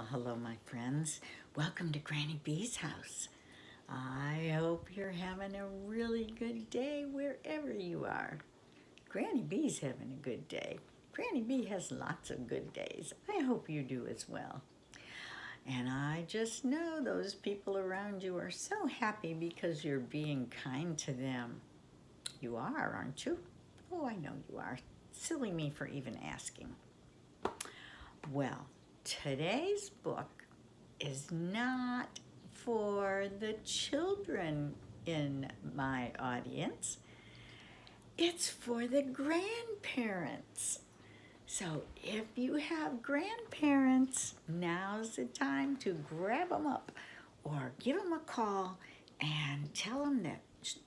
Well, hello, my friends. Welcome to Granny B's house. I hope you're having a really good day wherever you are. Granny B's having a good day. Granny B has lots of good days. I hope you do as well. And I just know those people around you are so happy because you're being kind to them. You are, aren't you? Oh, I know you are. Silly me for even asking. Well, today's book is not for the children in my audience. It's for the grandparents. So if you have grandparents, now's the time to grab them up or give them a call and tell them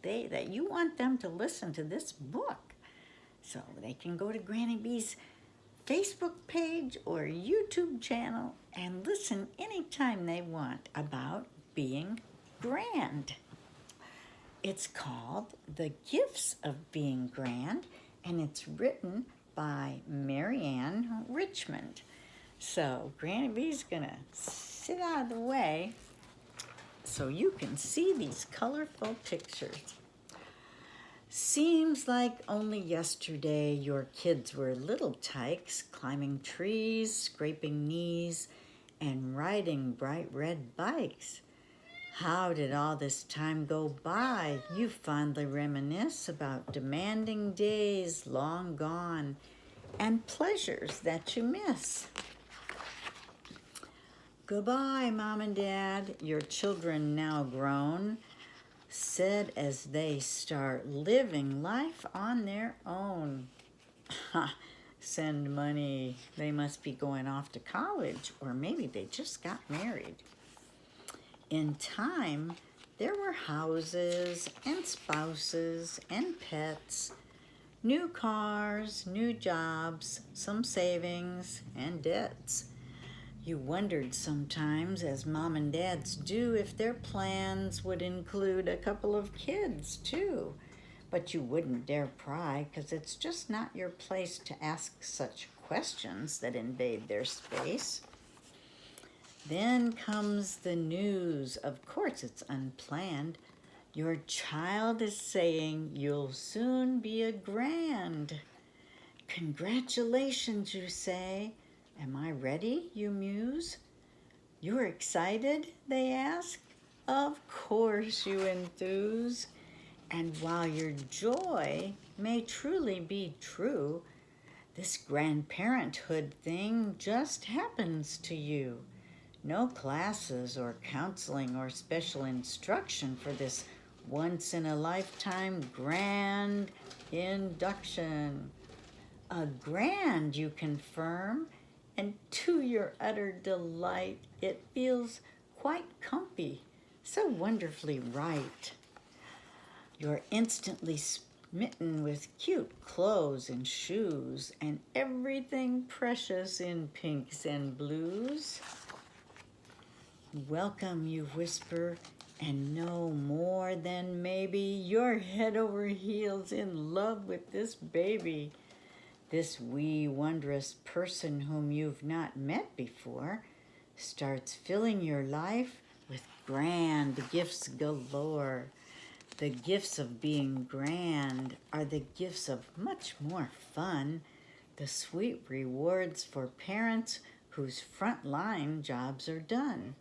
that you want them to listen to this book. So they can go to Granny B's Facebook page or YouTube channel and listen anytime they want about being grand. It's called The Gifts of Being Grand, and it's written by Marianne Richmond. So Granny B's gonna sit out of the way so you can see these colorful pictures. Seems like only yesterday your kids were little tykes climbing trees, scraping knees, and riding bright red bikes. How did all this time go by? You fondly reminisce about demanding days long gone and pleasures that you miss. Goodbye, Mom and Dad, your children now grown, said as they start living life on their own. Send money. They must be going off to college, or maybe they just got married. In time, there were houses and spouses and pets, new cars, new jobs, some savings and debts. You wondered sometimes, as mom and dads do, if their plans would include a couple of kids too. But you wouldn't dare pry, because it's just not your place to ask such questions that invade their space. Then comes the news. Of course, it's unplanned. Your child is saying you'll soon be a grand. Congratulations, you say. Am I ready, you muse? You're excited, they ask. Of course, you enthuse. And while your joy may truly be true, this grandparenthood thing just happens to you. No classes or counseling or special instruction for this once-in-a-lifetime grand induction. A grand, you confirm, and to your utter delight, it feels quite comfy, so wonderfully right. You're instantly smitten with cute clothes and shoes and everything precious in pinks and blues. Welcome, you whisper, and no more than maybe you're head over heels in love with this baby. This wee, wondrous person whom you've not met before starts filling your life with grand gifts galore. The gifts of being grand are the gifts of much more fun, the sweet rewards for parents whose frontline jobs are done.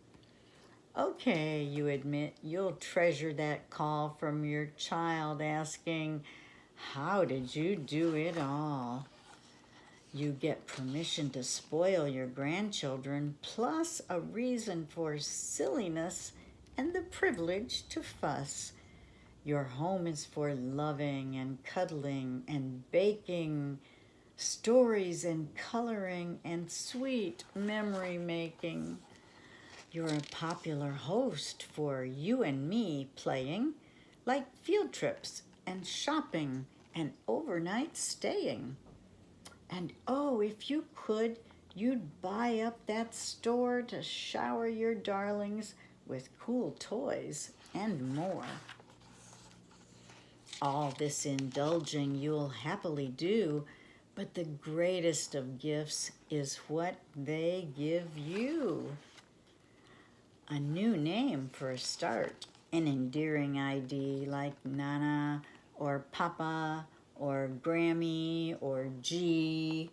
Okay, you admit you'll treasure that call from your child asking, "How did you do it all?" You get permission to spoil your grandchildren, plus a reason for silliness and the privilege to fuss. Your home is for loving and cuddling and baking, stories and coloring and sweet memory making. You're a popular host for you and me playing, like field trips and shopping and overnight staying. And oh, if you could, you'd buy up that store to shower your darlings with cool toys and more. All this indulging you'll happily do, but the greatest of gifts is what they give you. a new name for a start, an endearing ID like Nana or Papa or Grammy or G.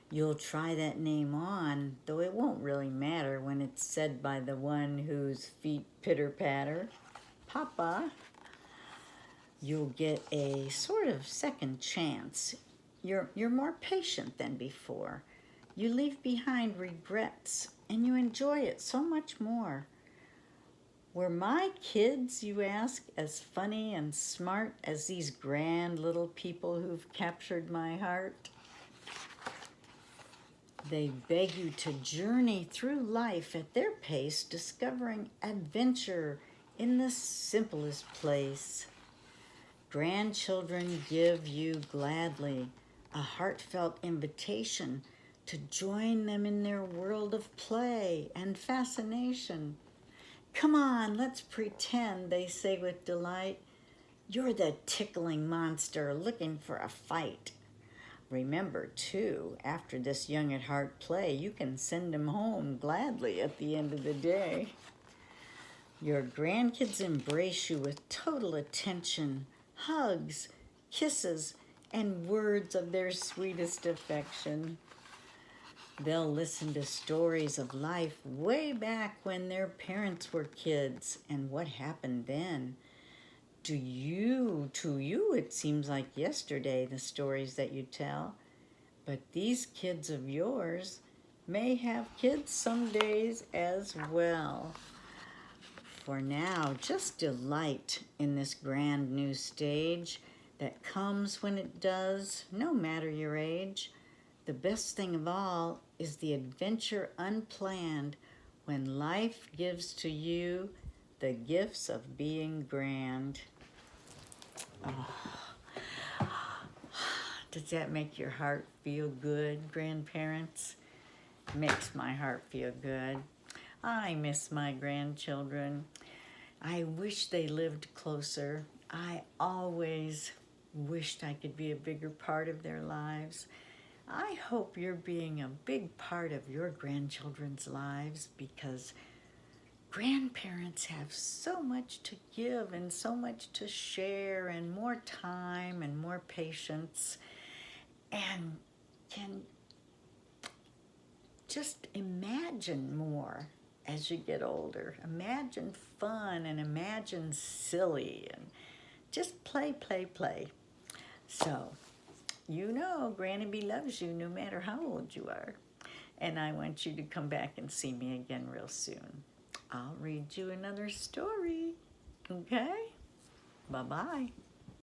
You'll try that name on, though it won't really matter when it's said by the one whose feet pitter-patter. Papa. You'll get a sort of second chance. You're more patient than before. You leave behind regrets and you enjoy it so much more. Were my kids, you ask, as funny and smart as these grand little people who've captured my heart? They beg you to journey through life at their pace, discovering adventure in the simplest place. Grandchildren give you gladly a heartfelt invitation to join them in their world of play and fascination. Come on, let's pretend, they say with delight. You're the tickling monster looking for a fight. Remember, too, after this young at heart play, you can send them home gladly at the end of the day. Your grandkids embrace you with total attention, hugs, kisses, and words of their sweetest affection. They'll listen to stories of life way back when their parents were kids and what happened then. To you, it seems like yesterday, the stories that you tell. But these kids of yours may have kids some days as well. For now, just delight in this grand new stage that comes when it does, no matter your age. The best thing of all is the adventure unplanned when life gives to you the gifts of being grand. Oh. Does that make your heart feel good, grandparents? Makes my heart feel good. I miss my grandchildren. I wish they lived closer. I always wished I could be a bigger part of their lives. I hope you're being a big part of your grandchildren's lives, because grandparents have so much to give and so much to share and more time and more patience, and can just imagine more as you get older. Imagine fun and imagine silly and just play, play, play. So, you know Granny B loves you no matter how old you are. And I want you to come back and see me again real soon. I'll read you another story, okay? Bye-bye.